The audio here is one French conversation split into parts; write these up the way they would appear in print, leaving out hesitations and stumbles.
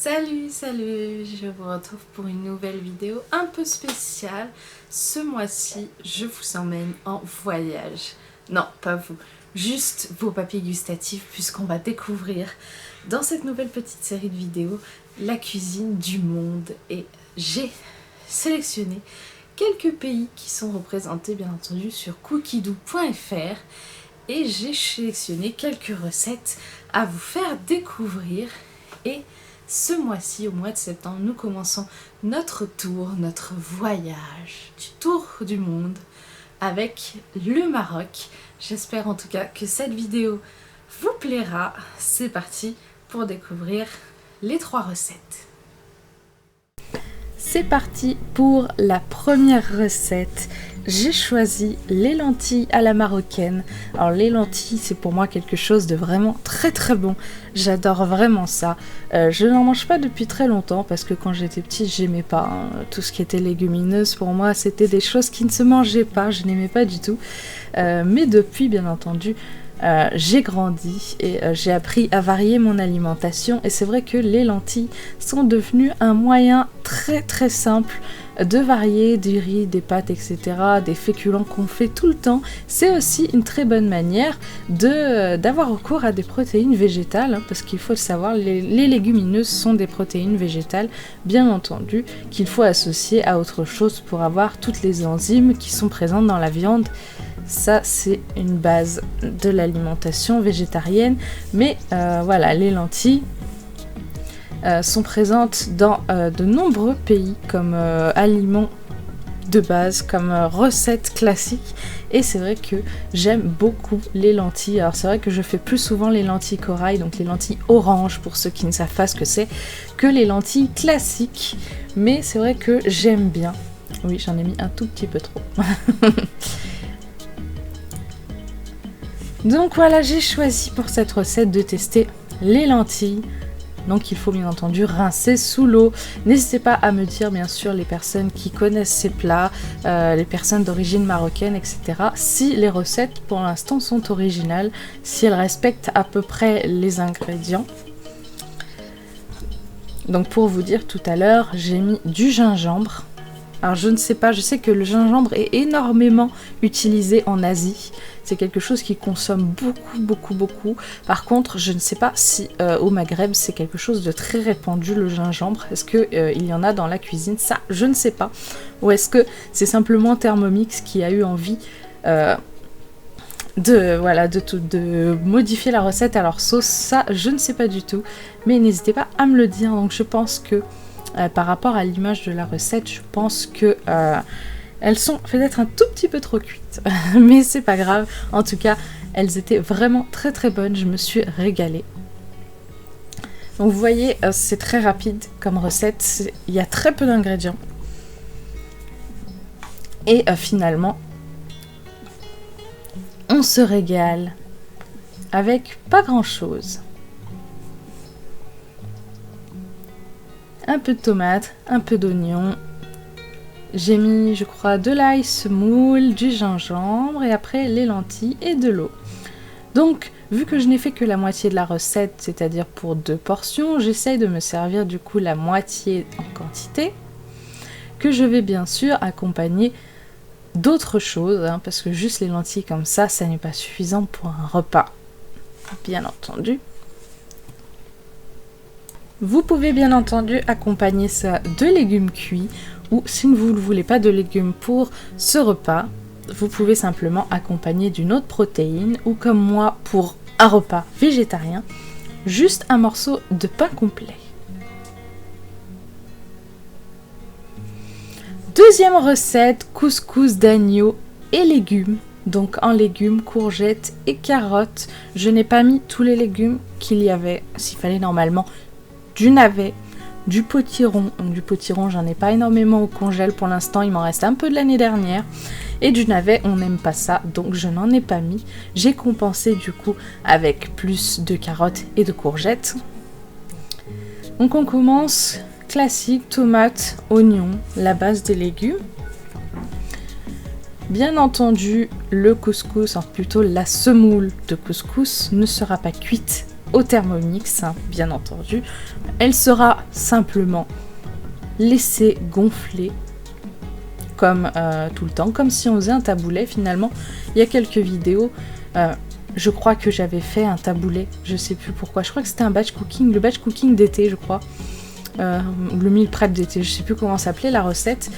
Salut, je vous retrouve pour une nouvelle vidéo un peu spéciale. Ce mois-ci, je vous emmène en voyage. Non, pas vous, juste vos papilles gustatives puisqu'on va découvrir dans cette nouvelle petite série de vidéos la cuisine du monde. Et j'ai sélectionné quelques pays qui sont représentés bien entendu sur cookidoo.fr et j'ai sélectionné quelques recettes à vous faire découvrir. Et ce mois-ci, au mois de septembre, nous commençons notre tour, notre voyage du tour du monde avec le Maroc. J'espère en tout cas que cette vidéo vous plaira. C'est parti pour découvrir les 3 recettes. C'est parti pour la première recette. J'ai choisi les lentilles à la marocaine. Alors les lentilles, c'est pour moi quelque chose de vraiment très très bon. J'adore vraiment ça. Je n'en mange pas depuis très longtemps parce que quand j'étais petite, j'aimais pas tout ce qui était légumineuse. Pour moi, c'était des choses qui ne se mangeaient pas. Je n'aimais pas du tout. Mais depuis, bien entendu, j'ai grandi et j'ai appris à varier mon alimentation. Et c'est vrai que les lentilles sont devenues un moyen très très simple de varier du riz, des pâtes, etc., des féculents qu'on fait tout le temps. C'est aussi une très bonne manière d'avoir recours à des protéines végétales, parce qu'il faut le savoir, les légumineuses sont des protéines végétales, bien entendu, qu'il faut associer à autre chose pour avoir toutes les enzymes qui sont présentes dans la viande. Ça, c'est une base de l'alimentation végétarienne, mais voilà, les lentilles sont présentes dans de nombreux pays comme aliments de base, comme recettes classiques, et c'est vrai que j'aime beaucoup les lentilles. Alors c'est vrai que je fais plus souvent les lentilles corail, donc les lentilles orange pour ceux qui ne savent pas ce que c'est, que les lentilles classiques, mais c'est vrai que j'aime bien. Oui, j'en ai mis un tout petit peu trop. Donc voilà, j'ai choisi pour cette recette de tester les lentilles. Donc il faut bien entendu rincer sous l'eau. N'hésitez pas à me dire, bien sûr, les personnes qui connaissent ces plats, les personnes d'origine marocaine, etc., si les recettes pour l'instant sont originales, si elles respectent à peu près les ingrédients. Donc pour vous dire, tout à l'heure, j'ai mis du gingembre. Alors je ne sais pas, je sais que le gingembre est énormément utilisé en Asie. C'est quelque chose qui consomme beaucoup. Par contre, je ne sais pas si au Maghreb c'est quelque chose de très répandu, le gingembre. Est-ce qu'il y en a dans la cuisine? Ça, je ne sais pas. Ou est-ce que c'est simplement Thermomix qui a eu envie de modifier la recette à leur sauce? Ça, je ne sais pas du tout. Mais n'hésitez pas à me le dire. Donc je pense que par rapport à l'image de la recette, je pense que elles sont peut-être un tout petit peu trop cuites, mais c'est pas grave. En tout cas, elles étaient vraiment très très bonnes, je me suis régalée. Donc vous voyez, c'est très rapide comme recette, il y a très peu d'ingrédients. Et finalement, on se régale avec pas grand-chose. Un peu de tomate, un peu d'oignon. J'ai mis, je crois, de l'ail semoule, du gingembre et après les lentilles et de l'eau. Donc, vu que je n'ai fait que la moitié de la recette, c'est-à-dire pour 2 portions, j'essaye de me servir du coup la moitié en quantité, que je vais bien sûr accompagner d'autres choses, parce que juste les lentilles comme ça n'est pas suffisant pour un repas, bien entendu. Vous pouvez bien entendu accompagner ça de légumes cuits, ou si vous ne voulez pas de légumes pour ce repas, vous pouvez simplement accompagner d'une autre protéine, ou comme moi pour un repas végétarien, juste un morceau de pain complet. Deuxième recette, couscous d'agneau et légumes. Donc en légumes, courgettes et carottes. Je n'ai pas mis tous les légumes qu'il y avait, s'il fallait normalement du navet, du potiron. Donc du potiron, j'en ai pas énormément au congèle pour l'instant, il m'en reste un peu de l'année dernière. Et du navet, on n'aime pas ça, donc je n'en ai pas mis. J'ai compensé du coup avec plus de carottes et de courgettes. Donc on commence classique, tomates, oignons, la base des légumes. Bien entendu, le couscous, enfin plutôt la semoule de couscous, ne sera pas cuite au Thermomix, hein, bien entendu. Elle sera simplement laissée gonfler comme tout le temps, comme si on faisait un taboulet finalement. Il y a quelques vidéos, je crois que j'avais fait un taboulet, je sais plus pourquoi, je crois que c'était un batch cooking, le batch cooking d'été je crois, ou le meal prep d'été, je sais plus comment s'appelait la recette,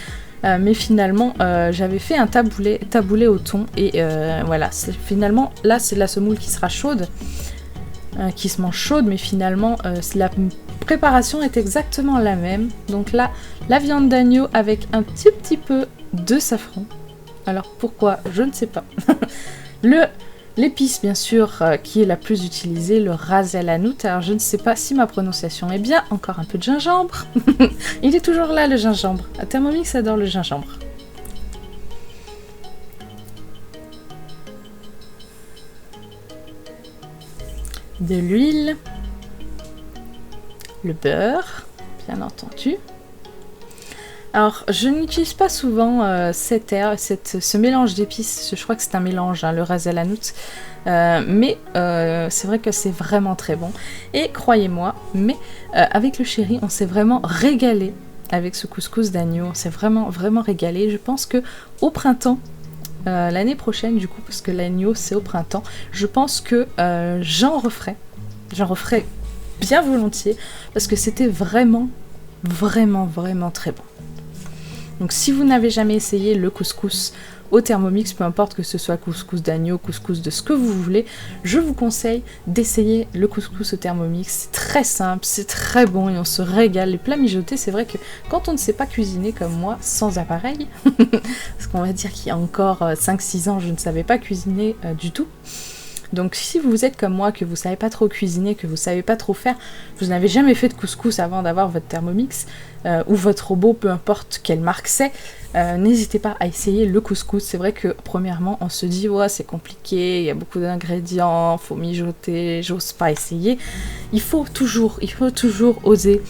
mais finalement j'avais fait un taboulet au thon, et voilà, finalement là c'est la semoule qui sera chaude, qui se mange chaude, mais finalement la préparation est exactement la même. Donc là, la viande d'agneau avec un petit peu de safran. Alors pourquoi? Je ne sais pas. L'épice bien sûr qui est la plus utilisée, le ras el hanout. Alors je ne sais pas si ma prononciation est bien. Encore un peu de gingembre. Il est toujours là le gingembre. À Thermomix adore le gingembre. De l'huile, le beurre, bien entendu. Alors, je n'utilise pas souvent ce mélange d'épices, je crois que c'est un mélange, hein, le ras el hanout, mais c'est vrai que c'est vraiment très bon. Et croyez-moi, avec le chéri, on s'est vraiment régalé avec ce couscous d'agneau, on s'est vraiment régalé. Je pense que au printemps, l'année prochaine du coup, parce que l'agneau c'est au printemps, je pense que j'en referai bien volontiers, parce que c'était vraiment très bon. Donc si vous n'avez jamais essayé le couscous au Thermomix, peu importe que ce soit couscous d'agneau, couscous de ce que vous voulez, je vous conseille d'essayer le couscous au Thermomix. C'est très simple, c'est très bon et on se régale. Les plats mijotés, c'est vrai que quand on ne sait pas cuisiner comme moi, sans appareil, parce qu'on va dire qu'il y a encore 5-6 ans, je ne savais pas cuisiner du tout. Donc si vous êtes comme moi, que vous savez pas trop cuisiner, que vous savez pas trop faire, vous n'avez jamais fait de couscous avant d'avoir votre Thermomix, ou votre robot, peu importe quelle marque c'est, n'hésitez pas à essayer le couscous. C'est vrai que premièrement on se dit ouais c'est compliqué, il y a beaucoup d'ingrédients, faut mijoter, j'ose pas essayer. Il faut toujours oser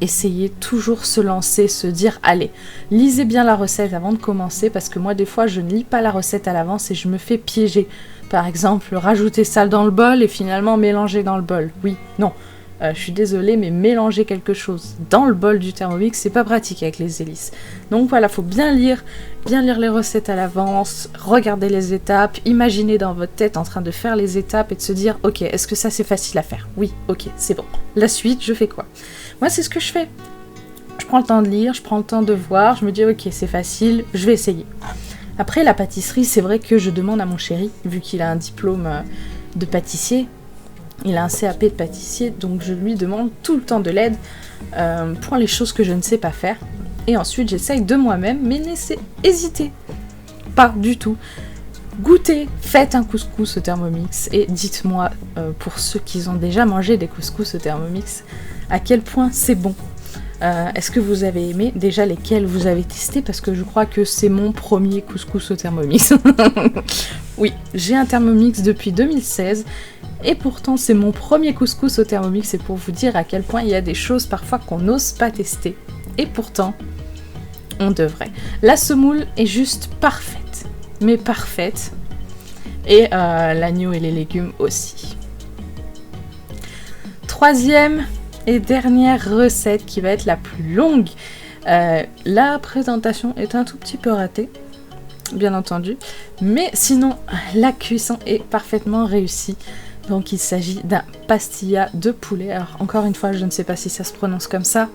essayer, toujours se lancer, se dire allez, lisez bien la recette avant de commencer, parce que moi des fois je ne lis pas la recette à l'avance et je me fais piéger. Par exemple, rajouter ça dans le bol et finalement mélanger dans le bol. Oui, non, je suis désolée, mais mélanger quelque chose dans le bol du Thermomix, c'est pas pratique avec les hélices. Donc voilà, faut bien lire les recettes à l'avance, regarder les étapes, imaginer dans votre tête en train de faire les étapes et de se dire ok, est-ce que ça c'est facile à faire? Oui, ok, c'est bon. La suite, je fais quoi? Moi, c'est ce que je fais. Je prends le temps de lire, je prends le temps de voir, je me dis ok, c'est facile, je vais essayer. Après, la pâtisserie, c'est vrai que je demande à mon chéri, vu qu'il a un diplôme de pâtissier, il a un CAP de pâtissier, donc je lui demande tout le temps de l'aide pour les choses que je ne sais pas faire. Et ensuite, j'essaye de moi-même, mais hésitez pas du tout. Goûtez, faites un couscous au Thermomix et dites-moi, pour ceux qui ont déjà mangé des couscous au Thermomix, à quel point c'est bon. Est-ce que vous avez aimé? Déjà lesquels vous avez testé? Parce que je crois que c'est mon premier couscous au Thermomix. Oui, j'ai un Thermomix depuis 2016 et pourtant c'est mon premier couscous au Thermomix. C'est pour vous dire à quel point il y a des choses parfois qu'on n'ose pas tester et pourtant on devrait. La semoule est juste parfaite, mais parfaite, et l'agneau et les légumes aussi. Troisième et dernière recette qui va être la plus longue. La présentation est un tout petit peu ratée, bien entendu, mais sinon la cuisson est parfaitement réussie. Donc il s'agit d'un pastilla de poulet. Alors encore une fois, je ne sais pas si ça se prononce comme ça.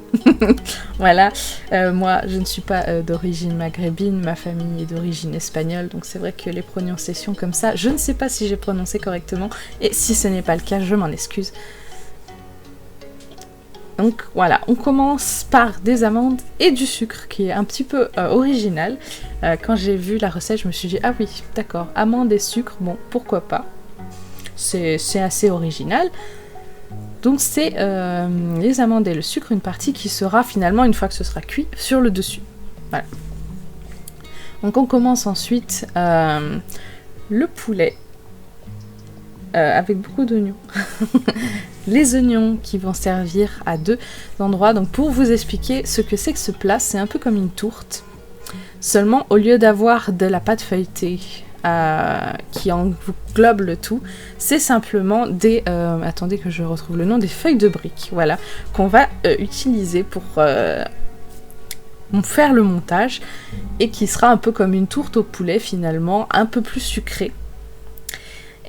Voilà, moi je ne suis pas d'origine maghrébine, ma famille est d'origine espagnole, donc c'est vrai que les prononciations comme ça, je ne sais pas si j'ai prononcé correctement, et si ce n'est pas le cas, je m'en excuse. Donc voilà, on commence par des amandes et du sucre, qui est un petit peu original. Quand j'ai vu la recette, je me suis dit, ah oui, d'accord, amandes et sucre, bon, pourquoi pas. C'est assez original. Donc c'est les amandes et le sucre, une partie qui sera finalement, une fois que ce sera cuit, sur le dessus. Voilà. Donc on commence ensuite le poulet. Avec beaucoup d'oignons. Les oignons qui vont servir à 2 endroits. Donc pour vous expliquer ce que c'est que ce plat, c'est un peu comme une tourte. Seulement, au lieu d'avoir de la pâte feuilletée qui englobe le tout, c'est simplement des... attendez que je retrouve le nom, des feuilles de briques, voilà, qu'on va utiliser pour faire le montage, et qui sera un peu comme une tourte au poulet finalement, un peu plus sucrée.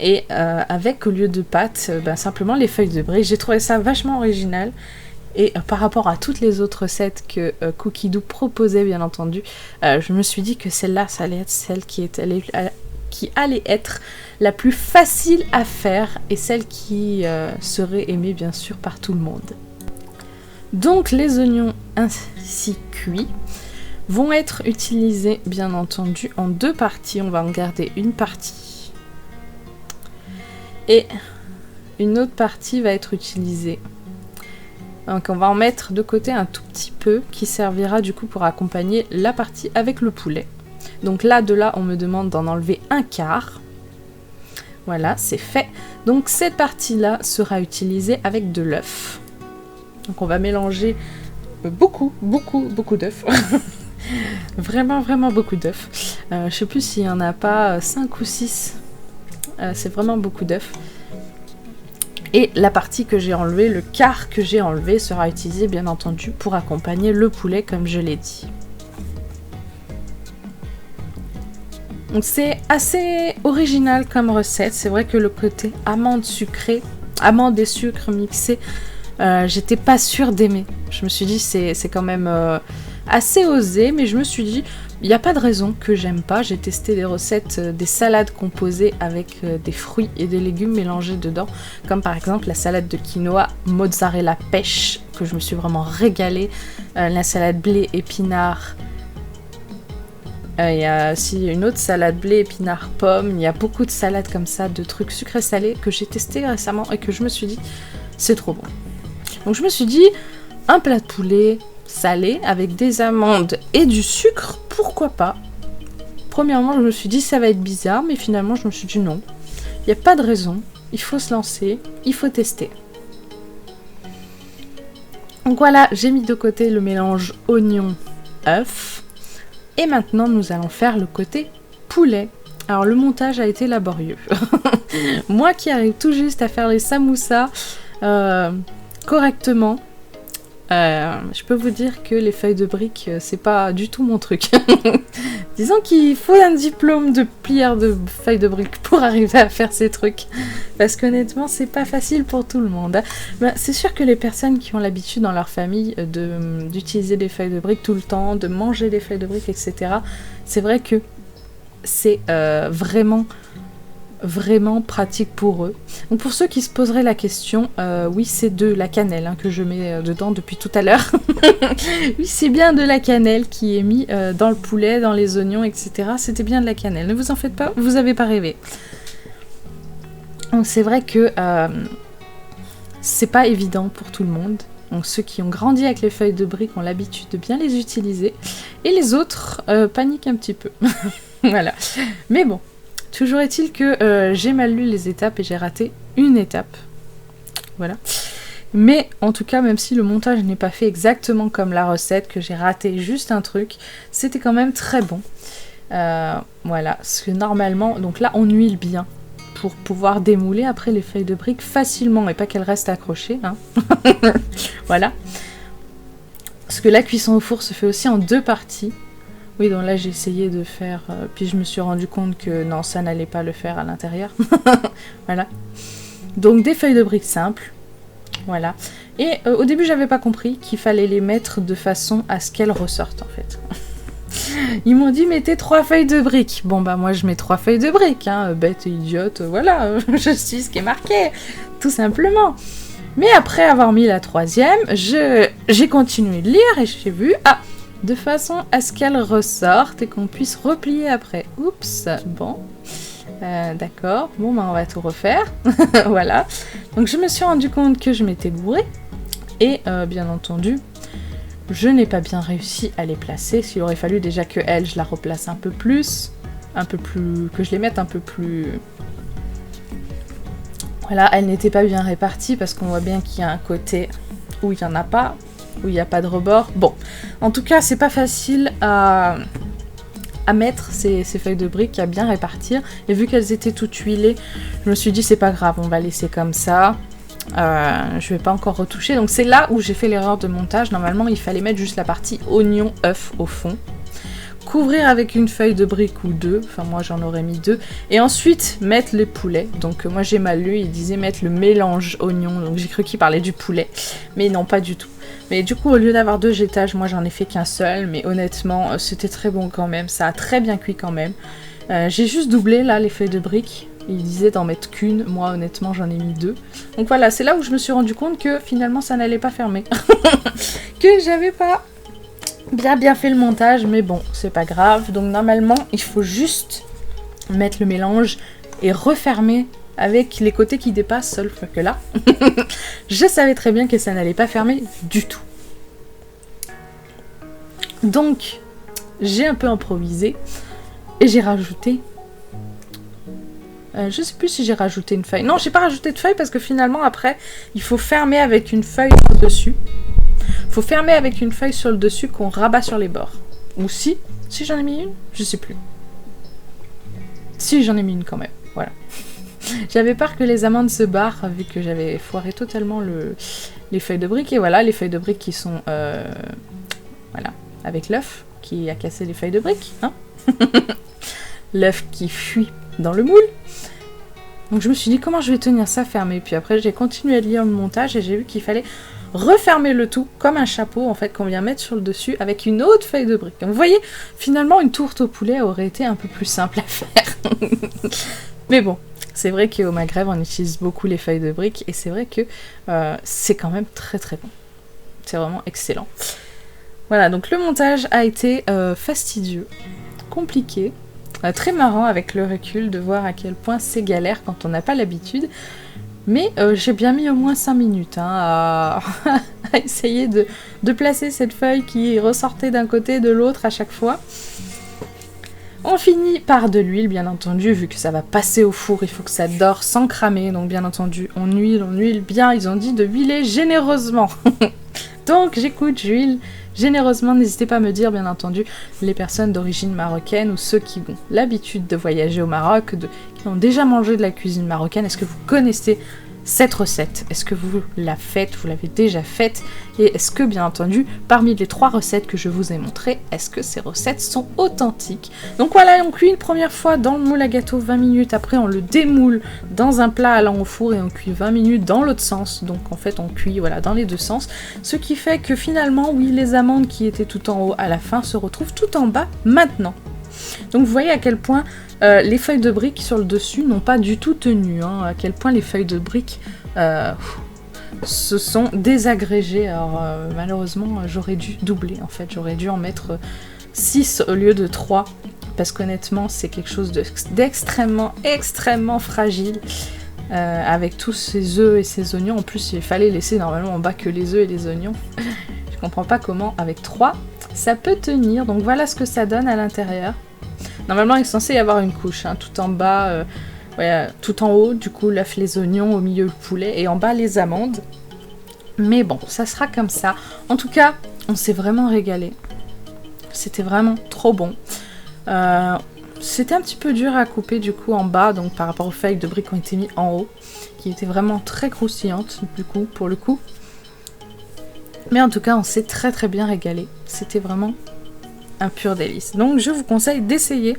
Et avec, au lieu de pâte, simplement les feuilles de briques. J'ai trouvé ça vachement original. Et par rapport à toutes les autres recettes que Cookie Dough proposait, bien entendu, je me suis dit que celle-là, ça allait être celle qui allait être la plus facile à faire et celle qui serait aimée, bien sûr, par tout le monde. Donc, les oignons ainsi cuits vont être utilisés, bien entendu, en 2 parties. On va en garder une partie. Et une autre partie va être utilisée. Donc on va en mettre de côté un tout petit peu qui servira du coup pour accompagner la partie avec le poulet. Donc là, on me demande d'en enlever 1/4. Voilà, c'est fait. Donc cette partie-là sera utilisée avec de l'œuf. Donc on va mélanger beaucoup d'œufs. Vraiment beaucoup d'œufs. Je sais plus s'il y en a pas 5 ou 6. C'est vraiment beaucoup d'œufs. Et la partie que j'ai enlevée, le quart que j'ai enlevé, sera utilisé bien entendu pour accompagner le poulet comme je l'ai dit. Donc c'est assez original comme recette. C'est vrai que le côté amande sucrée, amande et sucre mixés, j'étais pas sûre d'aimer. Je me suis dit c'est quand même assez osé, mais je me suis dit il n'y a pas de raison que j'aime pas. J'ai testé des recettes, des salades composées avec des fruits et des légumes mélangés dedans, comme par exemple la salade de quinoa mozzarella pêche, que je me suis vraiment régalée, la salade blé épinard. Il y a aussi une autre salade blé épinard pomme. Il y a beaucoup de salades comme ça, de trucs sucrés salés que j'ai testé récemment et que je me suis dit c'est trop bon. Donc je me suis dit un plat de poulet salé avec des amandes et du sucre, pourquoi pas. Premièrement, je me suis dit ça va être bizarre, mais finalement je me suis dit non, il n'y a pas de raison, il faut se lancer, il faut tester. Donc voilà, j'ai mis de côté le mélange oignon-œuf, et maintenant nous allons faire le côté poulet. Alors le montage a été laborieux. Moi qui arrive tout juste à faire les samoussas correctement, je peux vous dire que les feuilles de briques, c'est pas du tout mon truc. Disons qu'il faut un diplôme de plieur de feuilles de briques pour arriver à faire ces trucs. Parce qu'honnêtement, c'est pas facile pour tout le monde. C'est sûr que les personnes qui ont l'habitude dans leur famille d'utiliser des feuilles de briques tout le temps, de manger des feuilles de briques, etc., c'est vrai que c'est vraiment pratique pour eux. Donc pour ceux qui se poseraient la question, oui c'est de la cannelle que je mets dedans depuis tout à l'heure. Oui c'est bien de la cannelle qui est mis dans le poulet, dans les oignons, etc. C'était bien de la cannelle, ne vous en faites pas, vous avez pas rêvé. Donc c'est vrai que c'est pas évident pour tout le monde. Donc ceux qui ont grandi avec les feuilles de briques ont l'habitude de bien les utiliser, et les autres paniquent un petit peu. Voilà, mais bon. Toujours est-il que j'ai mal lu les étapes et j'ai raté une étape. Voilà. Mais en tout cas, même si le montage n'est pas fait exactement comme la recette, que j'ai raté juste un truc, c'était quand même très bon. Voilà. Parce que normalement, donc là, on huile bien pour pouvoir démouler après les feuilles de briques facilement et pas qu'elles restent accrochées. Hein. Voilà. Parce que la cuisson au four se fait aussi en 2 parties. Oui, donc là j'ai essayé de faire, puis je me suis rendu compte que non, ça n'allait pas le faire à l'intérieur. Voilà. Donc des feuilles de briques simples. Voilà. Et au début j'avais pas compris qu'il fallait les mettre de façon à ce qu'elles ressortent en fait. Ils m'ont dit mettez 3 feuilles de briques. Bon bah moi je mets 3 feuilles de briques, hein, bête et idiote, voilà, je suis ce qui est marqué, tout simplement. Mais après avoir mis la 3e, j'ai continué de lire et j'ai vu, de façon à ce qu'elle ressorte et qu'on puisse replier après. Oups, bon, d'accord, bon bah on va tout refaire. Voilà, donc je me suis rendu compte que je m'étais gourée et bien entendu je n'ai pas bien réussi à les placer. S'il aurait fallu déjà que je la replace un peu plus, que je les mette un peu plus... Voilà, elle n'était pas bien répartie parce qu'on voit bien qu'il y a un côté où il n'y en a pas, où il n'y a pas de rebord. Bon, en tout cas, c'est pas facile à à mettre ces feuilles de briques, à bien répartir. Et vu qu'elles étaient toutes huilées, je me suis dit c'est pas grave, on va laisser comme ça. Je vais pas encore retoucher. Donc c'est là où j'ai fait l'erreur de montage. Normalement il fallait mettre juste la partie oignon œuf au fond. Couvrir avec une feuille de brique ou deux, enfin moi j'en aurais mis deux, et ensuite mettre les poulets. Donc moi j'ai mal lu, il disait mettre le mélange oignon, donc j'ai cru qu'il parlait du poulet, mais non pas du tout. Mais du coup au lieu d'avoir deux étages, moi j'en ai fait qu'un seul, mais honnêtement c'était très bon quand même, ça a très bien cuit quand même. J'ai juste doublé là les feuilles de brique, il disait d'en mettre qu'une, moi honnêtement j'en ai mis deux. Donc voilà, c'est là où je me suis rendu compte que finalement ça n'allait pas fermer, que j'avais pas bien fait le montage, mais bon, c'est pas grave. Donc normalement, il faut juste mettre le mélange et refermer avec les côtés qui dépassent, sauf que là, je savais très bien que ça n'allait pas fermer du tout. Donc, j'ai un peu improvisé et j'ai rajouté... je sais plus si j'ai rajouté une feuille. Non, j'ai pas rajouté de feuille parce que finalement, après, il faut fermer avec une feuille au-dessus. Faut fermer avec une feuille sur le dessus qu'on rabat sur les bords. Ou si j'en ai mis une, je sais plus. Si j'en ai mis une quand même, voilà. J'avais peur que les amandes se barrent vu que j'avais foiré totalement les feuilles de briques. Et voilà, les feuilles de briques qui sont... voilà, avec l'œuf qui a cassé les feuilles de briques. Hein. L'œuf qui fuit dans le moule. Donc je me suis dit comment je vais tenir ça fermé. Puis après j'ai continué à lire le montage et j'ai vu qu'il fallait refermer le tout comme un chapeau en fait qu'on vient mettre sur le dessus avec une autre feuille de brique. Donc vous voyez, finalement une tourte au poulet aurait été un peu plus simple à faire. Mais bon, c'est vrai qu'au Maghreb on utilise beaucoup les feuilles de brique et c'est vrai que c'est quand même très très bon. C'est vraiment excellent. Voilà, donc le montage a été fastidieux, compliqué, très marrant avec le recul de voir à quel point c'est galère quand on n'a pas l'habitude. Mais j'ai bien mis au moins 5 minutes à essayer de placer cette feuille qui ressortait d'un côté et de l'autre à chaque fois. On finit par de l'huile, bien entendu, vu que ça va passer au four, il faut que ça dore sans cramer. Donc bien entendu, on huile bien. Ils ont dit de huiler généreusement. Donc j'huile généreusement. N'hésitez pas à me dire, bien entendu, les personnes d'origine marocaine ou ceux qui ont l'habitude de voyager au Maroc, qui ont déjà mangé de la cuisine marocaine. Est-ce que vous connaissez cette recette? Est-ce que vous la faites? Vous l'avez déjà faite? Et est-ce que, bien entendu, parmi les 3 recettes que je vous ai montrées, est-ce que ces recettes sont authentiques? Donc voilà, on cuit une première fois dans le moule à gâteau 20 minutes. Après, on le démoule dans un plat allant au four et on cuit 20 minutes dans l'autre sens. Donc en fait, on cuit voilà, dans les deux sens. Ce qui fait que finalement, oui, les amandes qui étaient tout en haut à la fin se retrouvent tout en bas maintenant. Donc vous voyez à quel point les feuilles de briques sur le dessus n'ont pas du tout tenu, hein, à quel point les feuilles de briques se sont désagrégées. Alors malheureusement j'aurais dû doubler en fait, j'aurais dû en mettre 6 au lieu de 3 parce qu'honnêtement c'est quelque chose d'extrêmement fragile avec tous ces œufs et ces oignons. En plus il fallait laisser normalement en bas que les œufs et les oignons. Je comprends pas comment avec 3 ça peut tenir. Donc voilà ce que ça donne à l'intérieur. Normalement, il est censé y avoir une couche, hein, tout en bas, tout en haut, du coup, l'œuf, les oignons, au milieu le poulet, et en bas les amandes. Mais bon, ça sera comme ça. En tout cas, on s'est vraiment régalé. C'était vraiment trop bon. C'était un petit peu dur à couper, du coup, en bas, donc par rapport aux feuilles de briques qui ont été mises en haut, qui étaient vraiment très croustillantes, du coup, pour le coup. Mais en tout cas, on s'est très très bien régalé. C'était vraiment un pur délice. Donc je vous conseille d'essayer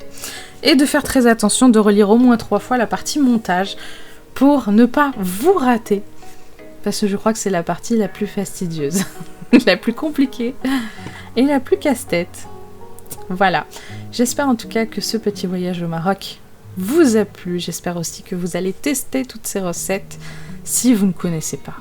et de faire très attention, de relire au moins 3 fois la partie montage pour ne pas vous rater. Parce que je crois que c'est la partie la plus fastidieuse, la plus compliquée et la plus casse-tête. Voilà. J'espère en tout cas que ce petit voyage au Maroc vous a plu. J'espère aussi que vous allez tester toutes ces recettes si vous ne connaissez pas.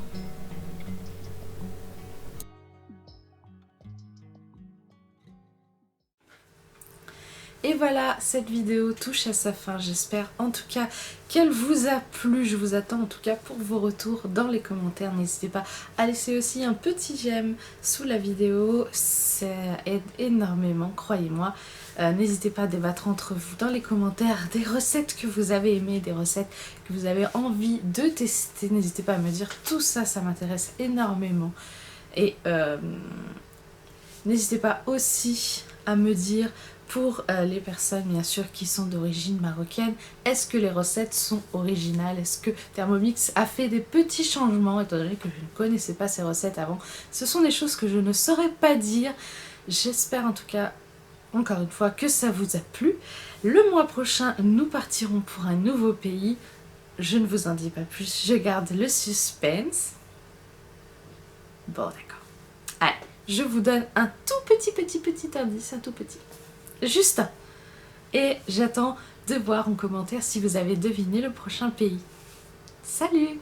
Et voilà, cette vidéo touche à sa fin. J'espère en tout cas qu'elle vous a plu. Je vous attends en tout cas pour vos retours dans les commentaires. N'hésitez pas à laisser aussi un petit j'aime sous la vidéo. Ça aide énormément, croyez-moi. N'hésitez pas à débattre entre vous dans les commentaires des recettes que vous avez aimées, des recettes que vous avez envie de tester. N'hésitez pas à me dire tout ça, ça m'intéresse énormément. Et n'hésitez pas aussi à me dire pour les personnes bien sûr qui sont d'origine marocaine, est-ce que les recettes sont originales? Est-ce que Thermomix a fait des petits changements étant donné que je ne connaissais pas ces recettes avant? Ce sont des choses que je ne saurais pas dire. J'espère en tout cas, encore une fois, que ça vous a plu. Le mois prochain, nous partirons pour un nouveau pays. Je ne vous en dis pas plus, je garde le suspense. Bon, d'accord. Allez, je vous donne un tout petit indice, un tout petit. Juste un. Et j'attends de voir en commentaire si vous avez deviné le prochain pays. Salut!